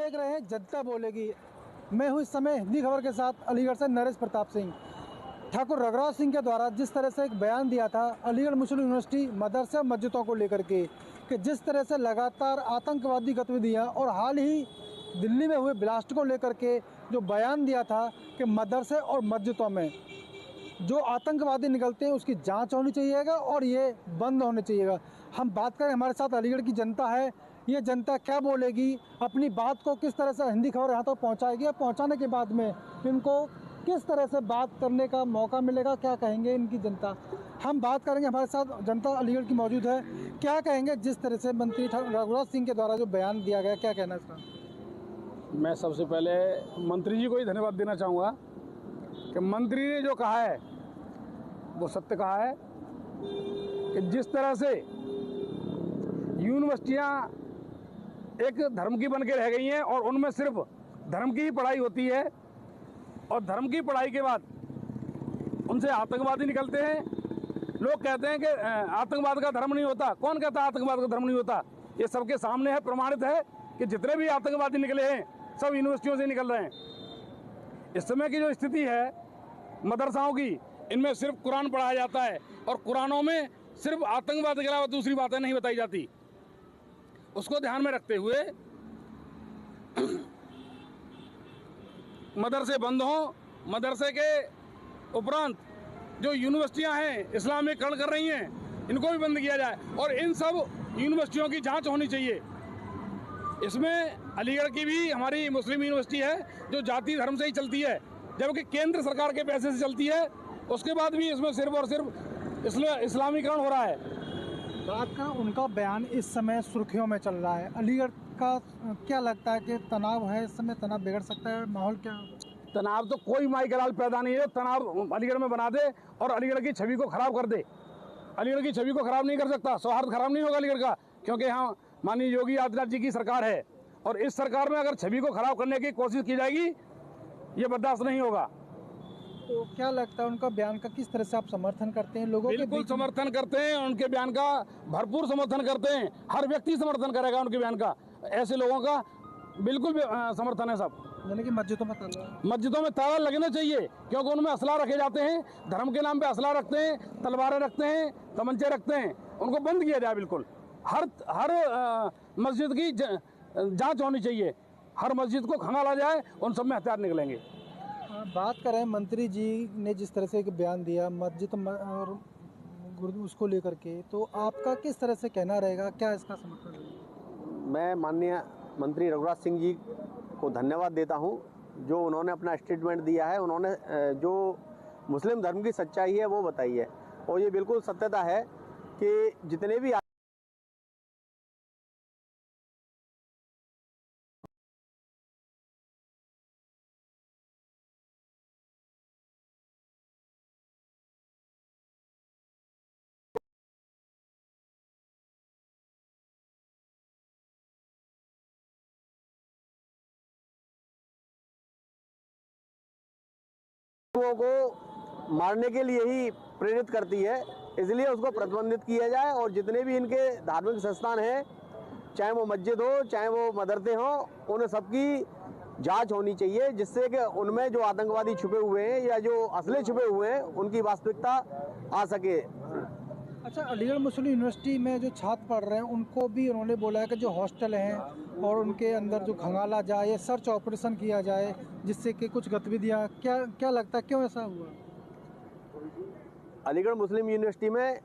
देख रहे हैं जनता बोलेगी। मैं हूँ इस समय हिंदी खबर के साथ अलीगढ़ से नरेश प्रताप सिंह। ठाकुर रघुराज सिंह के द्वारा जिस तरह से एक बयान दिया था अलीगढ़ मुस्लिम यूनिवर्सिटी मदरसे मस्जिदों को लेकर के, कि जिस तरह से लगातार आतंकवादी गतिविधियाँ और हाल ही दिल्ली में हुए ब्लास्ट को लेकर के जो बयान दिया था कि मदरसे और मस्जिदों में जो आतंकवादी निकलते हैं उसकी जांच होनी चाहिएगा और ये बंद होने चाहिएगा। हम बात करें, हमारे साथ अलीगढ़ की जनता है, ये जनता क्या बोलेगी, अपनी बात को किस तरह से हिंदी खबर यहाँ तक पहुँचाएगी और पहुँचाने के बाद में इनको किस तरह से बात करने का मौका मिलेगा, क्या कहेंगे इनकी जनता। हम बात करेंगे, हमारे साथ जनता अलीगढ़ की मौजूद है। क्या कहेंगे जिस तरह से मंत्री रघुराज सिंह के द्वारा जो बयान दिया गया, क्या कहना है इसका? मैं सबसे पहले मंत्री जी को ही धन्यवाद देना चाहूँगा कि मंत्री ने जो कहा है वो सत्य कहा है कि जिस तरह से यूनिवर्सिटियाँ एक धर्म की बन के रह गई हैं और उनमें सिर्फ धर्म की ही पढ़ाई होती है और धर्म की पढ़ाई के बाद उनसे आतंकवादी निकलते हैं। लोग कहते हैं कि आतंकवाद का धर्म नहीं होता। कौन कहता है आतंकवाद का धर्म नहीं होता? ये सबके सामने है, प्रमाणित है कि जितने भी आतंकवादी निकले हैं सब यूनिवर्सिटियों से निकल रहे हैं। इस समय की जो स्थिति है मदरसाओं की, इनमें सिर्फ कुरान पढ़ाया जाता है और कुरानों में सिर्फ आतंकवाद के अलावा दूसरी बातें नहीं बताई जाती। उसको ध्यान में रखते हुए मदरसे बंद हों, मदरसे के उपरांत जो यूनिवर्सिटियां हैं इस्लामीकरण कर रही हैं इनको भी बंद किया जाए और इन सब यूनिवर्सिटियों की जांच होनी चाहिए। इसमें अलीगढ़ की भी हमारी मुस्लिम यूनिवर्सिटी है जो जाति धर्म से ही चलती है, जबकि केंद्र सरकार के पैसे से चलती है। उसके बाद भी इसमें सिर्फ और सिर्फ इस्लामीकरण हो रहा है। बात का उनका बयान इस समय सुर्खियों में चल रहा है। अलीगढ़ का क्या लगता है कि तनाव है इस समय, तनाव बिगड़ सकता है, माहौल क्या? तनाव तो कोई माई का लाल पैदा नहीं है। तनाव अलीगढ़ में बना दे और अलीगढ़ की छवि को खराब कर दे। अलीगढ़ की छवि को खराब नहीं कर सकता, सौहार्द खराब नहीं होगा अलीगढ़ का, क्योंकि यहाँ माननीय योगी आदित्यनाथ जी की सरकार है और इस सरकार में अगर छवि को खराब करने की कोशिश की जाएगी ये बर्दाश्त नहीं होगा। तो क्या लगता है उनका बयान का किस तरह से आप समर्थन करते हैं? लोगों बिल्कुल समर्थन करते हैं, उनके बयान का भरपूर समर्थन करते हैं। हर व्यक्ति समर्थन करेगा उनके बयान का, ऐसे लोगों का बिल्कुल समर्थन है सब। यानी कि मस्जिदों में ताला लगना चाहिए, क्योंकि उनमें असला रखे जाते हैं, धर्म के नाम पे असला रखते हैं, तलवारें रखते हैं, तमंचे रखते हैं। उनको बंद किया जाए बिल्कुल। हर मस्जिद की जांच होनी चाहिए, हर मस्जिद को खंगाला जाए, उन सब में हथियार निकलेंगे। बात करें, मंत्री जी ने जिस तरह से एक बयान दिया मस्जिद और उसको लेकर के, तो आपका किस तरह से कहना रहेगा, क्या इसका समर्थन है? मैं माननीय मंत्री रघुराज सिंह जी को धन्यवाद देता हूं, जो उन्होंने अपना स्टेटमेंट दिया है। उन्होंने जो मुस्लिम धर्म की सच्चाई है वो बताई है और ये बिल्कुल सत्यता है कि जितने भी को मारने के लिए ही प्रेरित करती है, इसलिए उसको प्रतिबंधित किया जाए और जितने भी इनके धार्मिक संस्थान हैं, चाहे वो मस्जिद हो चाहे वो मदरसे हो, उन सबकी जांच होनी चाहिए, जिससे कि उनमें जो आतंकवादी छुपे हुए हैं या जो असले छुपे हुए हैं उनकी वास्तविकता आ सके। अच्छा, अलीगढ़ मुस्लिम यूनिवर्सिटी में जो छात्र पढ़ रहे हैं उनको भी उन्होंने बोला है कि जो हॉस्टल हैं और उनके अंदर जो खंगाला जाए या सर्च ऑपरेशन किया जाए, जिससे कि कुछ गतिविधियाँ, क्या लगता है क्यों ऐसा हुआ? अलीगढ़ मुस्लिम यूनिवर्सिटी में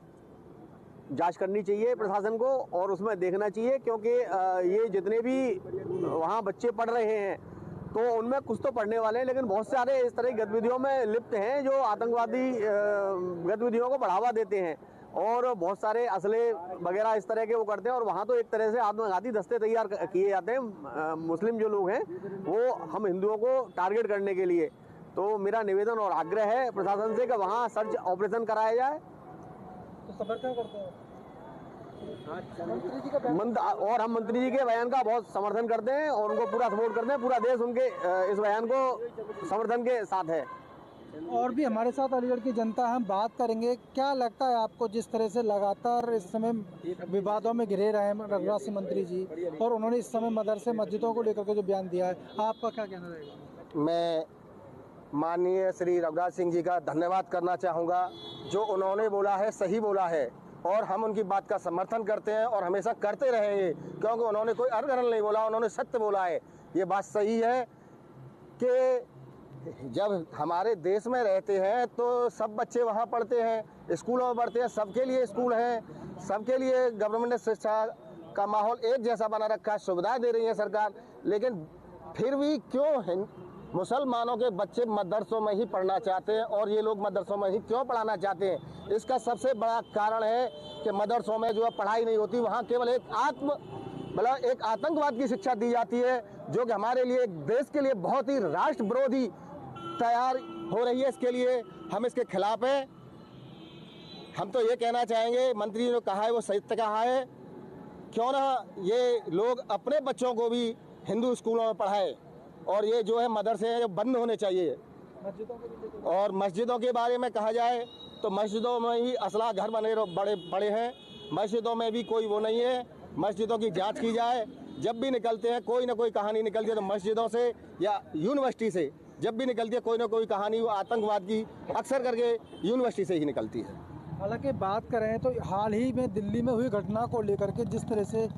जांच करनी चाहिए प्रशासन को और उसमें देखना चाहिए, क्योंकि ये जितने भी वहाँ बच्चे पढ़ रहे हैं तो उनमें कुछ तो पढ़ने वाले हैं, लेकिन बहुत सारे इस तरह की गतिविधियों में लिप्त हैं जो आतंकवादी गतिविधियों को बढ़ावा देते हैं और बहुत सारे असले वगैरह इस तरह के वो करते हैं। और वहाँ तो एक तरह से आत्मघाती दस्ते तैयार किए जाते हैं मुस्लिम जो लोग हैं वो हम हिंदुओं को टारगेट करने के लिए। तो मेरा निवेदन और आग्रह है प्रशासन से कि वहाँ सर्च ऑपरेशन कराया जाए। तो समर्थन करते हैं और हम मंत्री जी के बयान का बहुत समर्थन करते हैं और उनको पूरा सपोर्ट करते हैं। पूरा देश उनके इस बयान को समर्थन के साथ है। और भी हमारे साथ अलीगढ़ की जनता है, हम बात करेंगे। क्या लगता है आपको, जिस तरह से लगातार इस समय विवादों में घिरे रहे हैं रघुराज सिंह मंत्री जी, और उन्होंने इस समय मदरसे मस्जिदों को लेकर के जो बयान दिया है, आपका क्या कहना रहेगा? मैं माननीय श्री रघुराज सिंह जी का धन्यवाद करना चाहूँगा। जो उन्होंने बोला है सही बोला है, और हम उनकी बात का समर्थन करते हैं और हमेशा करते रहेंगे, क्योंकि उन्होंने कोई अड़गड़ल नहीं बोला, उन्होंने सत्य बोला है। ये बात सही है कि जब हमारे देश में रहते हैं तो सब बच्चे वहाँ पढ़ते हैं, स्कूलों में पढ़ते हैं, सबके लिए स्कूल हैं, सबके लिए गवर्नमेंट ने शिक्षा का माहौल एक जैसा बना रखा है, सुविधाएं दे रही है सरकार। लेकिन फिर भी क्यों मुसलमानों के बच्चे मदरसों में ही पढ़ना चाहते हैं, और ये लोग मदरसों में ही क्यों पढ़ाना चाहते हैं? इसका सबसे बड़ा कारण है कि मदरसों में जो है पढ़ाई नहीं होती, वहाँ केवल एक आतंकवाद की शिक्षा दी जाती है, जो कि हमारे लिए, एक देश के लिए बहुत ही राष्ट्र विरोधी तैयार हो रही है। इसके लिए हम इसके खिलाफ हैं। हम तो ये कहना चाहेंगे, मंत्री ने कहा है वो सत्य कहा है, क्यों ना ये लोग अपने बच्चों को भी हिंदू स्कूलों में पढ़ाए, और ये जो है मदरसे हैं जो बंद होने चाहिए। और मस्जिदों के बारे में कहा जाए तो मस्जिदों में ही असला घर बने बड़े बड़े हैं, मस्जिदों में भी कोई वो नहीं है। मस्जिदों की जांच की जाए, जब भी निकलते हैं कोई ना कोई कहानी निकलती है, तो मस्जिदों से या यूनिवर्सिटी से जब भी निकलती है कोई ना कोई कहानी, वो आतंकवाद की अक्सर करके यूनिवर्सिटी से ही निकलती है। हालांकि बात करें तो हाल ही में दिल्ली में हुई घटना को लेकर के जिस तरह से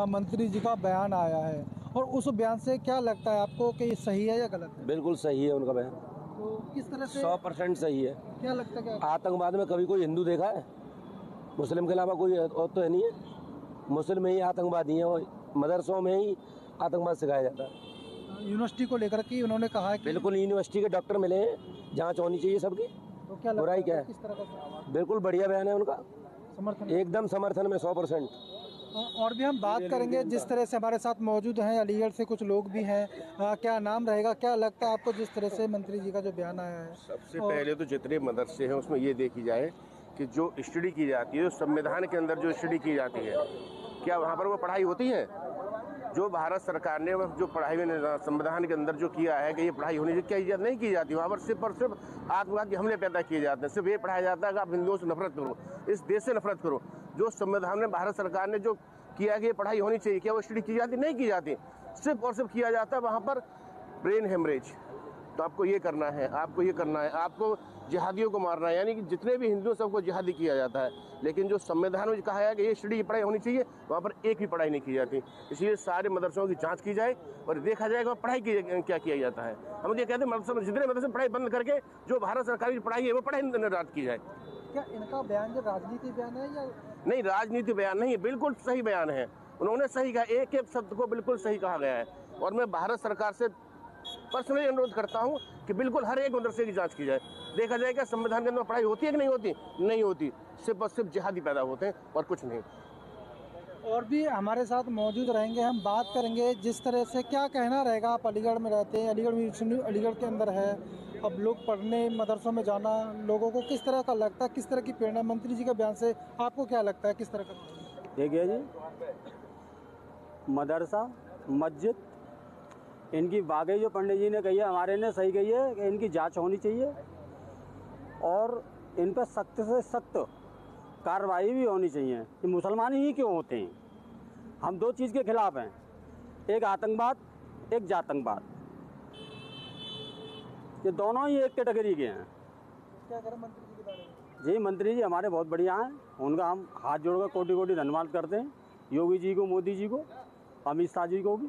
मंत्री जी का बयान आया है, और उस बयान से क्या लगता है आपको कि ये सही है या गलत है? बिल्कुल सही है उनका बयान, तो किस तरह से 100% सही है। क्या लगता है? आतंकवाद में कभी कोई हिंदू देखा है? मुस्लिम के अलावा कोई और तो है नहीं है। मुस्लिम में ही आतंकवादी है, और मदरसों में ही आतंकवाद सिखाया जाता है। यूनिवर्सिटी को लेकर के उन्होंने कहा है कि बिल्कुल यूनिवर्सिटी के डॉक्टर मिले हैं, जांच होनी चाहिए सबकी। तो क्या लगता बुराई क्या है? किस तरह का बिल्कुल बढ़िया बयान है उनका, समर्थन? एकदम समर्थन में 100%। और भी हम बात करेंगे, जिस तरह से हमारे साथ मौजूद हैं अलीगढ़ से कुछ लोग भी हैं। क्या नाम रहेगा, क्या लगता है आपको जिस तरह से मंत्री जी का जो बयान आया है? सबसे पहले तो जितने मदरसे हैं उसमें ये देखी जाए कि जो स्टडी की जाती है, संविधान के अंदर जो स्टडी की जाती है, क्या वहाँ पर वो पढ़ाई होती है? जो भारत सरकार ने जो पढ़ाई में संविधान के अंदर जो किया है कि ये पढ़ाई होनी चाहिए, क्या ये नहीं की जाती? वहाँ पर सिर्फ और सिर्फ आतंकवाद के हमले पैदा किए जाते हैं। सिर्फ ये पढ़ाया जाता है कि आप हिंदुओं से नफरत करो, इस देश से नफरत करो। जो संविधान में भारत सरकार ने जो किया कि ये पढ़ाई होनी चाहिए, क्या वो स्टडी की जाती? नहीं की जाती। सिर्फ और सिर्फ किया जाता है वहाँ पर ब्रेन हेमरेज। तो आपको ये करना है, आपको ये करना है, आपको जिहादियों को मारना है, यानी कि जितने भी हिंदू सबको जिहादी किया जाता है। लेकिन जो संविधान में कहा है कि ये स्टडी की पढ़ाई होनी चाहिए, वहाँ पर एक भी पढ़ाई नहीं की जाती। इसलिए सारे मदरसों की जांच की जाए और देखा जाएगा पढ़ाई क्या किया जाता है। हम ये कहते हैं मदरसे में जितने मदरसे पढ़ाई बंद करके जो भारत सरकार की पढ़ाई है वो पढ़ाई निर्धारित की जाए। क्या इनका बयान जो राजनीति बयान है या नहीं? राजनीति बयान नहीं है, बिल्कुल सही बयान है। उन्होंने सही कहा, एक एक शब्द को बिल्कुल सही कहा गया है। और मैं भारत सरकार से पर्सनली अनुरोध करता हूं कि बिल्कुल हर एक मदरसे की जांच की जाए, देखा जाए कि संविधान के अंदर पढ़ाई होती है कि नहीं होती। नहीं होती, सिर्फ और सिर्फ जिहादी पैदा होते हैं और कुछ नहीं। और भी हमारे साथ मौजूद रहेंगे, हम बात करेंगे जिस तरह से क्या कहना रहेगा। आप अलीगढ़ में रहते हैं, अलीगढ़ के अंदर है, अब लोग पढ़ने मदरसों में जाना लोगों को किस तरह का लगता है, किस तरह की प्रेरणा मंत्री जी के बयान से आपको क्या लगता है, किस तरह का? देखिए जी, मदरसा मस्जिद इनकी वाकई जो पंडित जी ने कही है, हमारे ने सही कही है कि इनकी जांच होनी चाहिए और इन पर सख्त से सख्त कार्रवाई भी होनी चाहिए कि मुसलमान ही क्यों होते हैं। हम दो चीज़ के खिलाफ हैं, एक आतंकवाद, एक जातंकवाद। ये दोनों ही एक कैटेगरी के हैं। क्या करें मंत्री जी के बारे में? जी, मंत्री जी हमारे बहुत बढ़िया हैं, उनका हम हाथ जोड़कर कोटि कोटि धन्यवाद करते हैं। योगी जी को, मोदी जी को, अमित शाह जी को भी।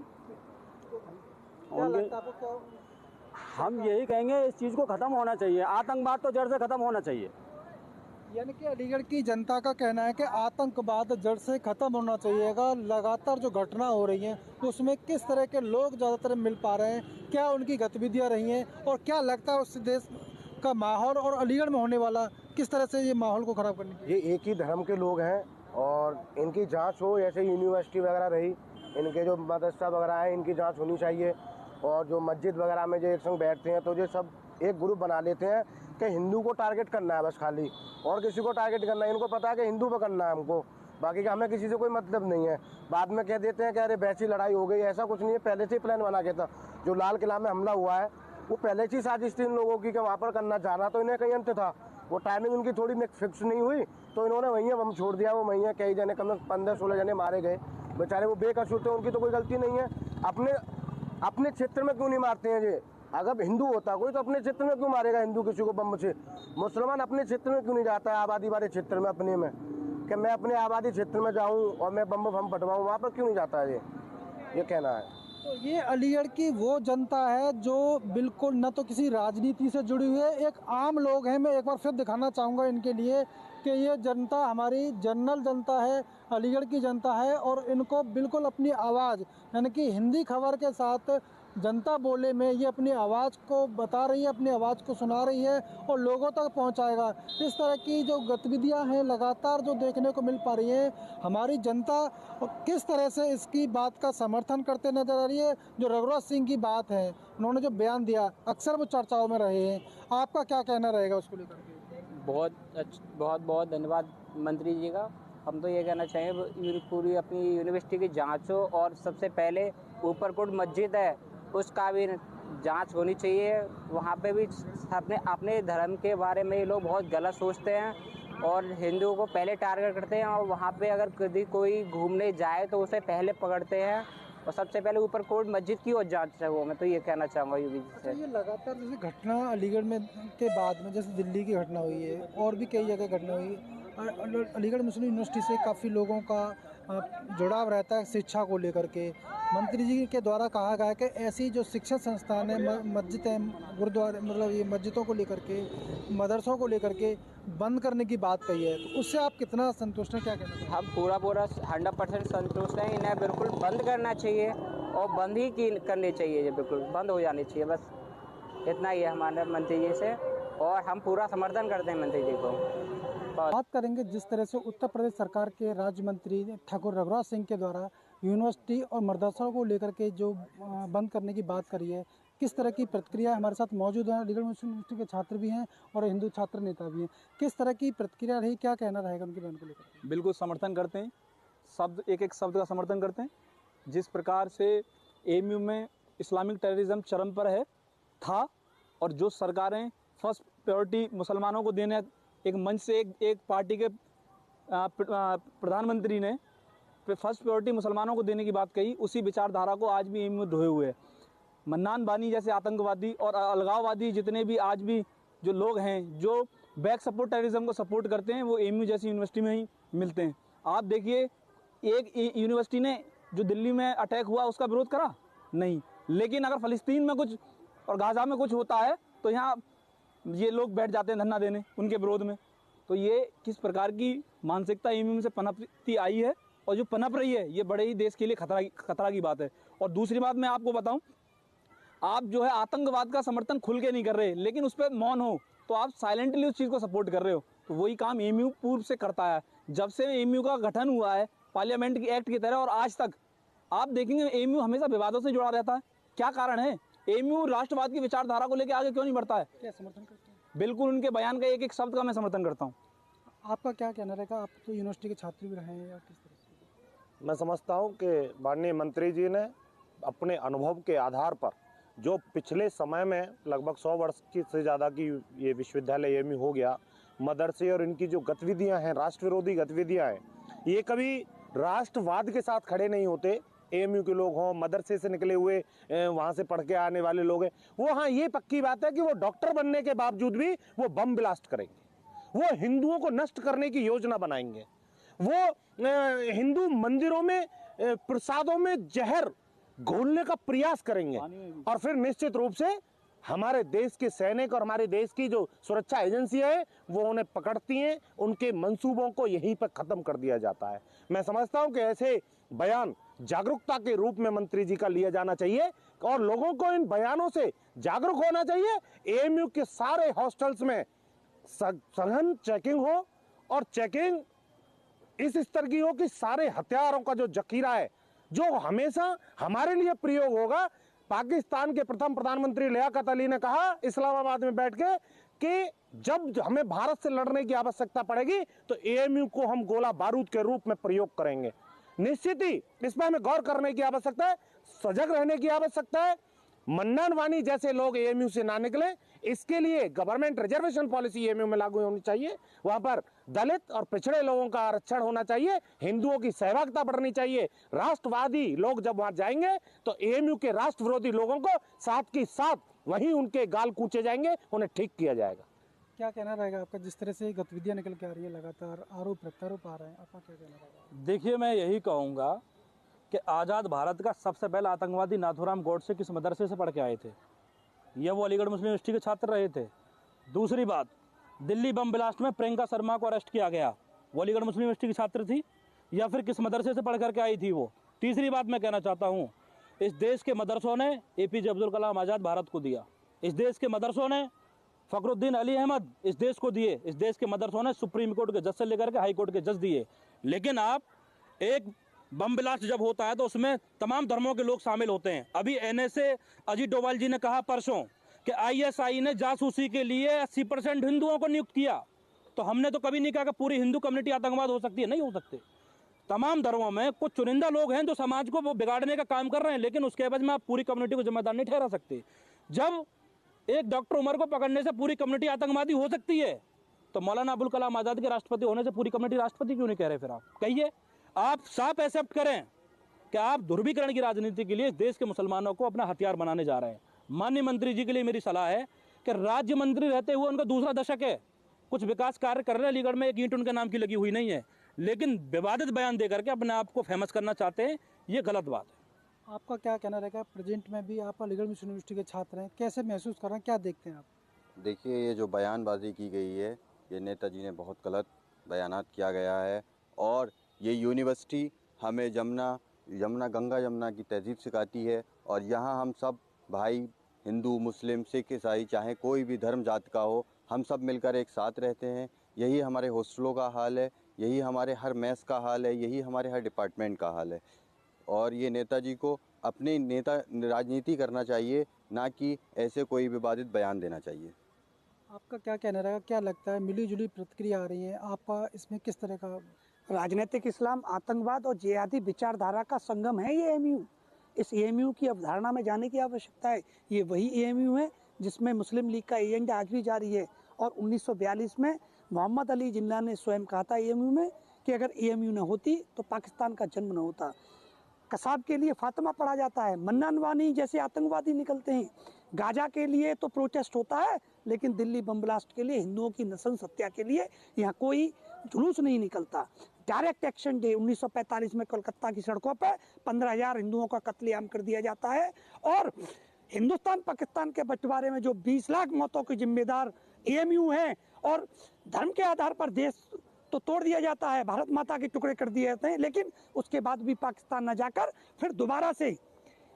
क्या लगता है आपको, क्या हम यही कहेंगे इस चीज़ को ख़त्म होना चाहिए, आतंकवाद तो जड़ से ख़त्म होना चाहिए। यानी कि अलीगढ़ की जनता का कहना है कि आतंकवाद जड़ से ख़त्म होना चाहिएगा। लगातार जो घटना हो रही है उसमें किस तरह के लोग ज़्यादातर मिल पा रहे हैं, क्या उनकी गतिविधियां रही हैं, और क्या लगता है उस देश का माहौल और अलीगढ़ में होने वाला किस तरह से ये माहौल को ख़राब करने की? ये एक ही धर्म के लोग हैं और इनकी जांच हो, जैसे यूनिवर्सिटी वगैरह रही, इनके जो मदरसा वगैरह है इनकी जांच होनी चाहिए। और जो मस्जिद वगैरह में जो एक संग बैठते हैं तो ये सब एक ग्रुप बना लेते हैं कि हिंदू को टारगेट करना है बस खाली, और किसी को टारगेट करना है। इनको पता है कि हिंदू पकड़ना है हमको, बाकी का हमें किसी से कोई मतलब नहीं है। बाद में कह देते हैं कि अरे वैसी लड़ाई हो गई, ऐसा कुछ नहीं है, पहले से ही प्लान बना के था। जो लाल किला में हमला हुआ है वो पहले से ही साजिश थी इन लोगों की कि वहाँ पर करना चाह रहा, तो इन्हें कहीं अंत था। वो टाइमिंग उनकी थोड़ी फिक्स नहीं हुई, तो इन्होंने वहीं बम छोड़ दिया। वो वहीं कई जने, कम से कम 15-16 जने मारे गए। बेचारे वो बेकसूर थे, उनकी तो कोई गलती नहीं है। अपने क्षेत्र में क्यों नहीं मारते हैं ये? अगर हिंदू होता कोई तो अपने क्षेत्र में क्यों मारेगा हिंदू किसी को बम से? मुसलमान अपने क्षेत्र में क्यों नहीं जाता है, आबादी वाले क्षेत्र में अपने में, कि मैं अपने आबादी क्षेत्र में जाऊं और मैं बम फटवाऊं, वहाँ पर क्यों नहीं जाता है? ये कहना है। तो ये अलीगढ़ की वो जनता है जो बिल्कुल न तो किसी राजनीति से जुड़ी हुई है, एक आम लोग हैं। मैं एक बार फिर दिखाना चाहूँगा इनके लिए कि ये जनता हमारी जनरल जनता है, अलीगढ़ की जनता है, और इनको बिल्कुल अपनी आवाज़, यानी कि हिंदी खबर के साथ जनता बोले में ये अपनी आवाज़ को बता रही है, अपनी आवाज़ को सुना रही है और लोगों तक पहुंचाएगा। इस तरह की जो गतिविधियां हैं लगातार जो देखने को मिल पा रही है, हमारी जनता किस तरह से इसकी बात का समर्थन करते नजर आ रही है। जो रघुराज सिंह की बात है, उन्होंने जो बयान दिया, अक्सर वो चर्चाओं में रहे हैं, आपका क्या कहना रहेगा उसको लेकर के? बहुत बहुत धन्यवाद मंत्री जी का। हम तो ये कहना चाहेंगे पूरी अपनी यूनिवर्सिटी की जांच हो, और सबसे पहले ऊपरकोट मस्जिद है उसका भी जांच होनी चाहिए। वहाँ पे भी अपने धर्म के बारे में ये लोग बहुत गलत सोचते हैं और हिंदुओं को पहले टारगेट करते हैं, और वहाँ पे अगर कभी कोई घूमने जाए तो उसे पहले पकड़ते हैं। और सबसे पहले ऊपरकोट मस्जिद की और जांच है वो, मैं तो ये कहना चाहूँगा यूपी से। ये लगातार जैसे घटना अलीगढ़ में के बाद में, जैसे दिल्ली की घटना हुई है और भी कई जगह घटना हुई है, अलीगढ़ मुस्लिम यूनिवर्सिटी से काफ़ी लोगों का जुड़ाव रहता है शिक्षा को लेकर के। मंत्री जी के द्वारा कहा गया है कि ऐसी जो शिक्षण संस्थान है, मस्जिद है, गुरुद्वारे, मतलब ये मस्जिदों को लेकर के, मदरसों को लेकर के बंद करने की बात कही है, तो उससे आप कितना संतुष्ट हैं, क्या कहना चाहिए? हम पूरा 100% संतुष्ट हैं। इन्हें बिल्कुल बंद करना चाहिए और बंद ही करनी चाहिए, ये बिल्कुल बंद हो जानी चाहिए। बस इतना ही है हमारे मंत्री जी से, और हम पूरा समर्थन करते हैं मंत्री जी को। बात करेंगे जिस तरह से उत्तर प्रदेश सरकार के राज्य मंत्री ठाकुर रघुराज सिंह के द्वारा यूनिवर्सिटी और मदरसों को लेकर के जो बंद करने की बात करी है, किस तरह की प्रतिक्रिया हमारे साथ मौजूद है। अलीगढ़ मुस्लिम यूनिवर्सिटी के छात्र भी हैं और हिंदू छात्र नेता भी हैं, किस तरह की प्रतिक्रिया रही, क्या कहना रहेगा उनके बयान को लेकर? बिल्कुल समर्थन करते हैं, एक एक शब्द का समर्थन करते हैं। जिस प्रकार से एएमयू में इस्लामिक टेररिज्म चरम पर है था, और जो सरकारें फर्स्ट प्रायोरिटी मुसलमानों को देने, एक मंच से एक पार्टी के प्रधानमंत्री ने फर्स्ट प्रायोरिटी मुसलमानों को देने की बात कही, उसी विचारधारा को आज भी एएमयू धोए हुए है। मन्नान बानी जैसे आतंकवादी और अलगाववादी जितने भी आज भी जो लोग हैं जो बैक सपोर्ट टेररिज्म को सपोर्ट करते हैं, वो एएमयू जैसी यूनिवर्सिटी में ही मिलते हैं। आप देखिए, एक यूनिवर्सिटी ने जो दिल्ली में अटैक हुआ उसका विरोध करा नहीं, लेकिन अगर फ़लस्तीन में कुछ और गाज़ा में कुछ होता है तो यहाँ ये लोग बैठ जाते हैं धरना देने उनके विरोध में। तो ये किस प्रकार की मानसिकता एएमयू से पनपती आई है और जो पनप रही है, ये बड़े ही देश के लिए खतरा की बात है। और दूसरी बात मैं आपको बताऊं, आप जो है आतंकवाद का समर्थन खुल के नहीं कर रहे, लेकिन उस पर मौन हो, तो आप साइलेंटली उस चीज़ को सपोर्ट कर रहे हो। तो वही काम एएमयू पूर्व से करता है। जब से एएमयू का गठन हुआ है पार्लियामेंट की एक्ट की तरह, और आज तक आप देखेंगे एएमयू हमेशा विवादों से जुड़ा रहता है। क्या कारण है? एएमयू राष्ट्रवाद की विचारधारा को लेकर आगे क्यों नहीं बढ़ता है? क्या समर्थन करते हैं? बिल्कुल, उनके बयान का एक एक शब्द का मैं समर्थन करता हूँ। आपका क्या कहना रहेगा? आप तो यूनिवर्सिटी के छात्र भी रहे हैं, या किस तरह से? मैं समझता हूं कि माननीय मंत्री जी ने अपने अनुभव के आधार पर, जो पिछले समय में लगभग 100 वर्ष की से ज़्यादा की ये विश्वविद्यालय एएमयू हो गया, मदरसे और इनकी जो गतिविधियां हैं, राष्ट्र विरोधी गतिविधियां हैं, ये कभी राष्ट्रवाद के साथ खड़े नहीं होते। एएमयू के लोग हों, मदरसे से निकले हुए वहाँ से पढ़ के आने वाले लोग हैं, वो हाँ ये पक्की बात है कि वो डॉक्टर बनने के बावजूद भी वो बम ब्लास्ट करेंगे, वो हिंदुओं को नष्ट करने की योजना बनाएंगे, वो हिंदू मंदिरों में प्रसादों में जहर घोलने का प्रयास करेंगे, और फिर निश्चित रूप से हमारे देश के सैनिक और हमारे देश की जो सुरक्षा एजेंसियां है वो उन्हें पकड़ती हैं, उनके मंसूबों को यहीं पर खत्म कर दिया जाता है। मैं समझता हूं कि ऐसे बयान जागरूकता के रूप में मंत्री जी का लिया जाना चाहिए और लोगों को इन बयानों से जागरूक होना चाहिए। एएमयू के सारे हॉस्टल्स में सघन चेकिंग हो, और चेकिंग इस स्तर की हो कि सारे हथियारों का जो जखीरा है, जो हमेशा हमारे लिए प्रयोग होगा। पाकिस्तान के प्रथम प्रधानमंत्री लियाकत अली ने कहा इस्लामाबाद में बैठ के कि जब हमें भारत से लड़ने की आवश्यकता पड़ेगी तो एएमयू को हम गोला बारूद के रूप में प्रयोग करेंगे। निश्चित ही इस पर हमें गौर करने की आवश्यकता है, सजग रहने की आवश्यकता है। मन्नान वानी जैसे लोग एएमयू से ना निकले, इसके लिए गवर्नमेंट रिजर्वेशन पॉलिसी एएमयू में लागू होनी चाहिए। वहां पर दलित और पिछड़े लोगों का आरक्षण होना चाहिए, हिंदुओं की सहभागिता बढ़नी चाहिए। राष्ट्रवादी लोग जब वहां जाएंगे तो एएमयू के राष्ट्र विरोधी लोगों को साथ के साथ वहीं उनके गाल कूचे जाएंगे, उन्हें ठीक किया जाएगा। क्या कहना रहेगा आपका, जिस तरह से गतिविधियां निकल के आ रही है, लगातार आरोप प्रत्यारोप आ रहे हैं, आपका क्या कहना रहेगा? देखिए, मैं यही कहूँगा कि आज़ाद भारत का सबसे पहला आतंकवादी नाथूराम गोडसे किस मदरसे से पढ़ के आए थे? ये वो अलीगढ़ मुस्लिम यूनिवर्सिटी के छात्र रहे थे। दूसरी बात, दिल्ली बम ब्लास्ट में प्रियंका शर्मा को अरेस्ट किया गया, वो अलीगढ़ मुस्लिम यूनिवर्सिटी की छात्र थी या फिर किस मदरसे से पढ़ करके आई थी वो? तीसरी बात मैं कहना चाहता हूँ, इस देश के मदरसों ने APJ अब्दुल कलाम आज़ाद भारत को दिया, इस देश के मदरसों ने फ़खरुद्दीन अली अहमद इस देश को दिए, इस देश के मदरसों ने सुप्रीम कोर्ट के जज से लेकर के हाई कोर्ट के जज दिए। लेकिन आप एक बम ब्लास्ट जब होता है तो उसमें तमाम धर्मों के लोग शामिल होते हैं। अभी NSA अजीत डोभाल जी ने कहा परसों कि ISI ने जासूसी के लिए 80% हिंदुओं को नियुक्त किया। तो हमने तो कभी नहीं कहा कि पूरी हिंदू कम्युनिटी आतंकवाद हो सकती है, नहीं हो सकते। तमाम धर्मों में कुछ चुनिंदा लोग हैं जो समाज को वो बिगाड़ने का काम कर रहे हैं, लेकिन उसके एवज में आप पूरी कम्युनिटी को जिम्मेदार नहीं ठहरा सकते। जब एक डॉक्टर उमर को पकड़ने से पूरी कम्युनिटी आतंकवादी हो सकती है, तो मौलाना अबुल कलाम आज़ाद के राष्ट्रपति होने से पूरी कम्युनिटी राष्ट्रपति क्यों नहीं कह रहे? फिर आप कहिए, आप साफ एक्सेप्ट करें कि आप ध्रुवीकरण की राजनीति के लिए इस देश के मुसलमानों को अपना हथियार बनाने जा रहे हैं। माननीय मंत्री जी के लिए मेरी सलाह है कि राज्य मंत्री रहते हुए उनका दूसरा दशक है, कुछ विकास कार्य कर रहे हैं अलीगढ़ में, एक ईंट उनके नाम की लगी हुई नहीं है, लेकिन विवादित बयान दे करके अपने आप को फेमस करना चाहते हैं, ये गलत बात है। आपका क्या कहना रहेगा? प्रेजेंट में भी आप अलीगढ़ मुस्लिम यूनिवर्सिटी के छात्र हैं, कैसे महसूस कर रहे हैं, क्या देखते हैं आप? देखिए, ये जो बयानबाजी की गई है, ये नेताजी ने बहुत गलत बयानात किया गया है। और ये यूनिवर्सिटी हमें गंगा जमुना की तहजीब सिखाती है, और यहाँ हम सब भाई, हिंदू, मुस्लिम, सिख, ईसाई, चाहे कोई भी धर्म जात का हो, हम सब मिलकर एक साथ रहते हैं। यही हमारे हॉस्टलों का हाल है, यही हमारे हर मैस का हाल है, यही हमारे हर डिपार्टमेंट का हाल है। और ये नेताजी को अपनी राजनीति करना चाहिए, ना कि ऐसे कोई विवादित बयान देना चाहिए। आपका क्या कहना रहेगा? क्या लगता है, मिली जुली प्रतिक्रिया आ रही है, आपका इसमें किस तरह का? राजनीतिक इस्लाम, आतंकवाद और जिहादी विचारधारा का संगम है ये AMU। इस AMU की अवधारणा में जाने की आवश्यकता है। ये वही AMU है जिसमें मुस्लिम लीग का एजेंडा आज भी जारी है। और 1942 में मोहम्मद अली जिन्ना ने स्वयं कहा था AMU में कि अगर AMU न होती तो पाकिस्तान का जन्म न होता। कसाब के लिए फातिमा पढ़ा जाता है, मन्नान वानी जैसे आतंकवादी निकलते हैं। गाजा के लिए तो प्रोटेस्ट होता है, लेकिन दिल्ली बम ब्लास्ट के लिए, हिंदुओं की नस्ल हत्या के लिए यहाँ कोई जुलूस नहीं निकलता। डायरेक्ट एक्शन डे 1945 में कोलकाता की सड़कों पर 15,000 हिंदुओं का कत्लेआम कर दिया जाता है। और हिंदुस्तान पाकिस्तान के बंटवारे में जो 20 लाख मौतों के जिम्मेदार AMU हैं, और धर्म के आधार पर देश तो तोड़ दिया जाता है, भारत माता के टुकड़े कर दिए जाते हैं, लेकिन उसके बाद भी पाकिस्तान न जाकर फिर दोबारा से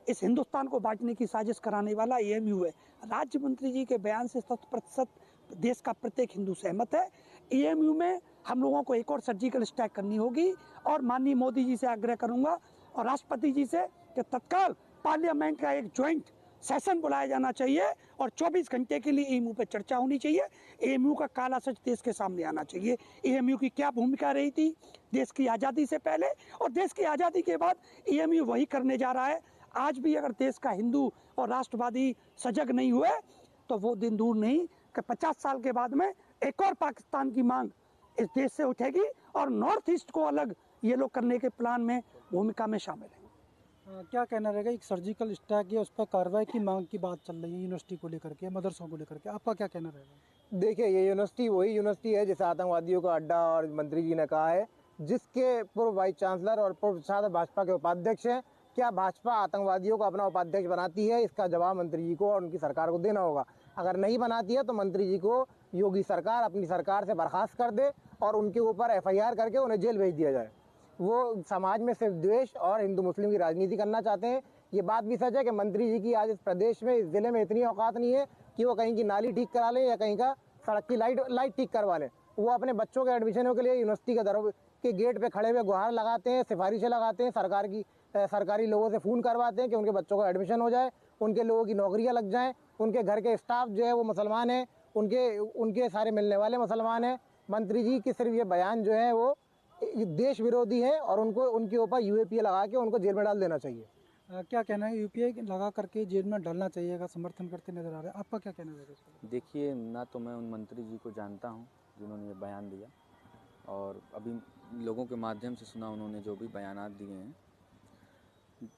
इस हिंदुस्तान को बांटने की साजिश कराने वाला AMU है। राज्य मंत्री जी के बयान से 100% देश का प्रत्येक हिंदू सहमत है। AMU में हम लोगों को एक और सर्जिकल स्ट्राइक करनी होगी, और माननीय मोदी जी से आग्रह करूंगा और राष्ट्रपति जी से कि तत्काल पार्लियामेंट का एक ज्वाइंट सेशन बुलाया जाना चाहिए और 24 घंटे के लिए AMU पे चर्चा होनी चाहिए। AMU का काला सच देश के सामने आना चाहिए। AMU की क्या भूमिका रही थी देश की आज़ादी से पहले, और देश की आज़ादी के बाद AMU वही करने जा रहा है। आज भी अगर देश का हिंदू और राष्ट्रवादी सजग नहीं हुए तो वो दिन दूर नहीं कि 50 साल के बाद में एक और पाकिस्तान की मांग इस देश से उठेगी, और नॉर्थ ईस्ट को अलग ये लोग करने के प्लान में, भूमिका में शामिल है। क्या कहना रहेगा? एक सर्जिकल स्ट्राइक या उस पर कार्रवाई की मांग की बात चल रही है यूनिवर्सिटी को लेकर के, मदरसों को लेकर के, आपका क्या कहना रहेगा? देखिए, ये यूनिवर्सिटी वही यूनिवर्सिटी है जिसे आतंकवादियों का अड्डा और मंत्री जी ने कहा है, जिसके पूर्व वाइस चांसलर और पूर्व छात्र भाजपा के उपाध्यक्ष हैं। क्या भाजपा आतंकवादियों को अपना उपाध्यक्ष बनाती है? इसका जवाब मंत्री जी को और उनकी सरकार को देना होगा। अगर नहीं बनाती है तो मंत्री जी को योगी सरकार अपनी सरकार से बर्खास्त कर दे और उनके ऊपर FIR करके उन्हें जेल भेज दिया जाए। वो समाज में सिर्फ द्वेष और हिंदू मुस्लिम की राजनीति करना चाहते हैं। ये बात भी सच है कि मंत्री जी की आज इस प्रदेश में, इस जिले में इतनी औकात नहीं है कि वो कहीं की नाली ठीक करा लें या कहीं का सड़क की लाइट ठीक करवा लें। वो अपने बच्चों के एडमिशनों के लिए यूनिवर्सिटी के दरों के गेट पे खड़े हुए गुहार लगाते हैं, सिफारिशें लगाते हैं, सरकारी लोगों से फ़ोन करवाते हैं कि उनके बच्चों का एडमिशन हो जाए, उनके लोगों की नौकरियां लग जाएं, उनके घर के स्टाफ जो है वो मुसलमान हैं, उनके सारे मिलने वाले मुसलमान हैं। मंत्री जी की सिर्फ ये बयान जो है वो देश विरोधी है और उनको उनके ऊपर UAPA लगा के उनको जेल में डाल देना चाहिए। क्या कहना है, यूपीआई लगा करके जेल में डालना चाहिए का समर्थन करते नजर आ रहे हैं, आपका क्या कहना है? देखिए, ना तो मैं उन मंत्री जी को जानता हूं जिन्होंने ये बयान दिया, और अभी लोगों के माध्यम से सुना उन्होंने जो भी बयानात दिए हैं।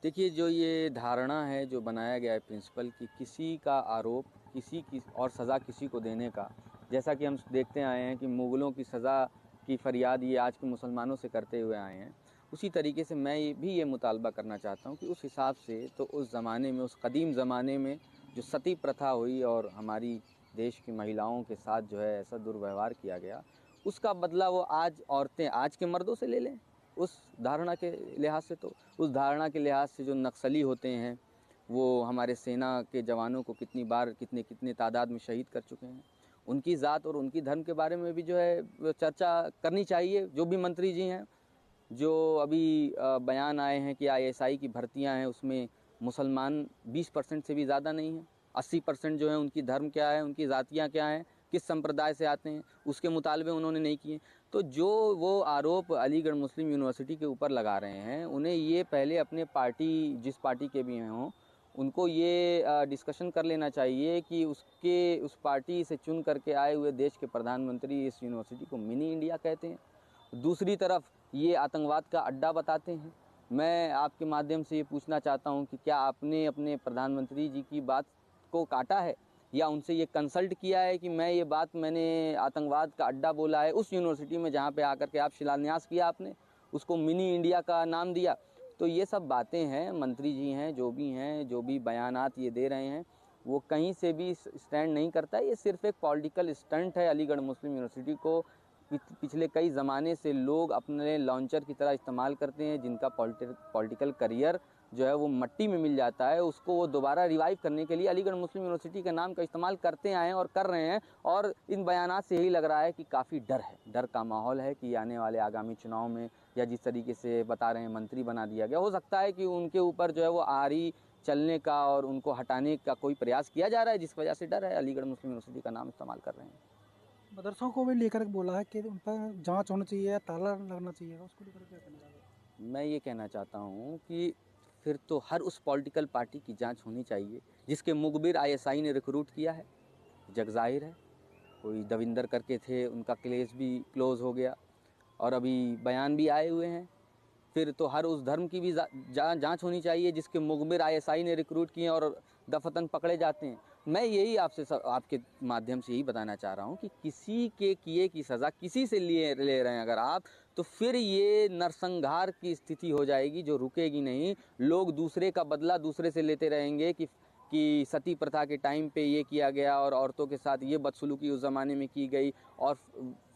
देखिए, जो ये धारणा है जो बनाया गया है प्रिंसिपल कि किसी का आरोप किसी की और सज़ा किसी को देने का, जैसा कि हम देखते आए हैं कि मुग़लों की सज़ा की फरियाद ये आज के मुसलमानों से करते हुए आए हैं, उसी तरीके से मैं ये मुतालबा करना चाहता हूँ कि उस हिसाब से तो उस ज़माने में, उस कदीम ज़माने में जो सती प्रथा हुई और हमारी देश की महिलाओं के साथ जो है ऐसा दुर्व्यवहार किया गया, उसका बदला वो आज औरतें आज के मर्दों से ले लें। उस धारणा के लिहाज से तो उस धारणा के लिहाज से जो नक्सली होते हैं वो हमारे सेना के जवानों को कितनी बार कितने तादाद में शहीद कर चुके हैं, उनकी ज़ात और उनकी धर्म के बारे में भी जो है चर्चा करनी चाहिए। जो भी मंत्री जी हैं, जो अभी बयान आए हैं कि ISI की भर्तियां हैं उसमें मुसलमान 20% से भी ज़्यादा नहीं हैं, 80% जो है उनकी धर्म क्या है, उनकी ज़ातियाँ क्या हैं, किस संप्रदाय से आते हैं, उसके मुतालबे उन्होंने नहीं किए। तो जो वो आरोप अलीगढ़ मुस्लिम यूनिवर्सिटी के ऊपर लगा रहे हैं, उन्हें ये पहले अपने पार्टी जिस पार्टी के भी हों उनको ये डिस्कशन कर लेना चाहिए कि उस पार्टी से चुन करके आए हुए देश के प्रधानमंत्री इस यूनिवर्सिटी को मिनी इंडिया कहते हैं। दूसरी तरफ ये आतंकवाद का अड्डा बताते हैं। मैं आपके माध्यम से ये पूछना चाहता हूँ कि क्या आपने अपने प्रधानमंत्री जी की बात को काटा है या उनसे ये कंसल्ट किया है कि मैंने आतंकवाद का अड्डा बोला है उस यूनिवर्सिटी में जहाँ पे आकर के आप शिलान्यास किया, आपने उसको मिनी इंडिया का नाम दिया। तो ये सब बातें हैं, मंत्री जी हैं, जो भी बयानात ये दे रहे हैं वो कहीं से भी स्टैंड नहीं करता है। ये सिर्फ एक पॉलिटिकल स्टंट है। अलीगढ़ मुस्लिम यूनिवर्सिटी को पिछले कई ज़माने से लोग अपने लॉन्चर की तरह इस्तेमाल करते हैं, जिनका पॉलिटिकल करियर जो है वो मट्टी में मिल जाता है, उसको वो दोबारा रिवाइव करने के लिए अलीगढ़ मुस्लिम यूनिवर्सिटी के नाम का इस्तेमाल करते आए हैं और कर रहे हैं। और इन बयानात से यही लग रहा है कि काफ़ी डर का माहौल है कि आने वाले आगामी चुनाव में या जिस तरीके से बता रहे हैं मंत्री बना दिया गया, हो सकता है कि उनके ऊपर जो है वो आरी चलने का और उनको हटाने का कोई प्रयास किया जा रहा है, जिस वजह से डर है, अलीगढ़ मुस्लिम यूनिवर्सिटी का नाम इस्तेमाल कर रहे हैं। मदरसों को भी लेकर बोला है कि उन पर जांच होनी चाहिए, ताला लगना चाहिए, उसको लेकर क्या कहना चाहते हैं? मैं ये कहना चाहता हूँ कि फिर तो हर उस पॉलिटिकल पार्टी की जांच होनी चाहिए जिसके मुखबिर ISI ने रिक्रूट किया है। जग जाहिर है, कोई दविंदर करके थे, उनका केस भी क्लोज़ हो गया और अभी बयान भी आए हुए हैं। फिर तो हर उस धर्म की भी जांच होनी चाहिए जिसके मुखबिर ISI ने रिक्रूट किए और दफतन पकड़े जाते हैं। मैं यही आपके माध्यम से यही बताना चाह रहा हूँ कि किसी के किए की सज़ा किसी से ले रहे हैं अगर आप, तो फिर ये नरसंहार की स्थिति हो जाएगी जो रुकेगी नहीं। लोग दूसरे का बदला दूसरे से लेते रहेंगे कि सती प्रथा के टाइम पे ये किया गया और औरतों के साथ ये बदसलूकी उस ज़माने में की गई और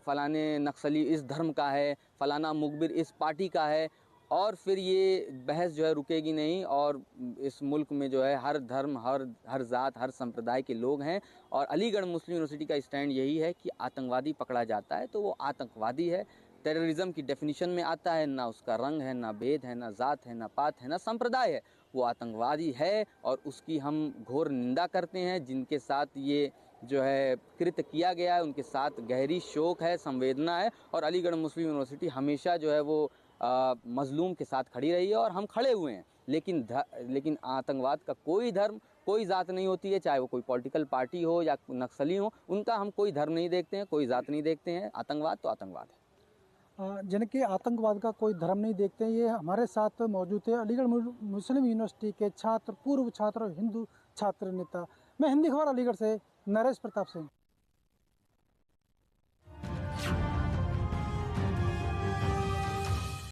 फलाने नक्सली इस धर्म का है, फलाना मुखबिर इस पार्टी का है, और फिर ये बहस जो है रुकेगी नहीं। और इस मुल्क में जो है हर धर्म, हर ज़ात, हर संप्रदाय के लोग हैं और अलीगढ़ मुस्लिम यूनिवर्सिटी का स्टैंड यही है कि आतंकवादी पकड़ा जाता है तो वो आतंकवादी है। टेररिज्म की डेफिनेशन में आता है, ना उसका रंग है, ना भेद है, ना ज़ात है, ना पात है, ना संप्रदाय है, वो आतंकवादी है और उसकी हम घोर निंदा करते हैं। जिनके साथ ये जो है कृत्य किया गया है उनके साथ गहरी शोक है, संवेदना है और अलीगढ़ मुस्लिम यूनिवर्सिटी हमेशा जो है वो मजलूम के साथ खड़ी रही है और हम खड़े हुए हैं। लेकिन आतंकवाद का कोई धर्म, कोई ज़ात नहीं होती है, चाहे वो कोई पॉलिटिकल पार्टी हो या नक्सली हो, उनका हम कोई धर्म नहीं देखते हैं, कोई ज़ात नहीं देखते हैं। आतंकवाद तो आतंकवाद है। जिनके आतंकवाद का कोई धर्म नहीं देखते हैं, ये हमारे साथ मौजूद है अलीगढ़ मुस्लिम यूनिवर्सिटी के छात्र, पूर्व छात्र और हिंदू छात्र नेता। मैं हिंदी खबर अलीगढ़ से नरेश प्रताप सिंह।